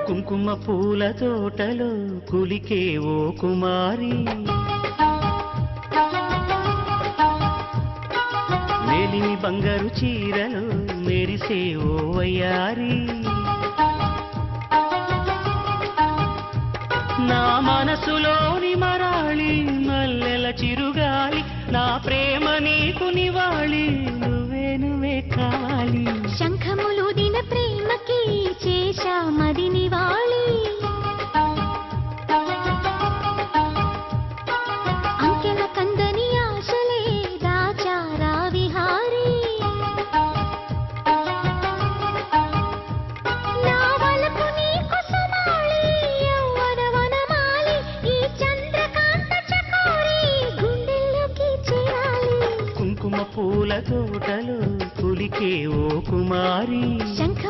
కుంకుమ పూల తోటలో కులికే ఓ కుమారి మేలిమి బంగారు చీరలో మెరిసే ఓ వయ్యారి నా మనసులోని మరాళి మల్లెల చిరుగాలి నా ప్రేమ నీకు నివాళి నువ్వే కావాలి శంఖములు దిన ప్రేమకి చేశా మది నివాళి అంకెల కందని ఆశలే దాచారా విహారీ నా వలపు నీకు సుమాళి యవ్వన వనమాలి ఈ చంద్రకాంత చకోరి గుండెల్లోకి చేరాలి కుంకుమ పూల తోటలో కులికే ఓ కుమారి శంఖ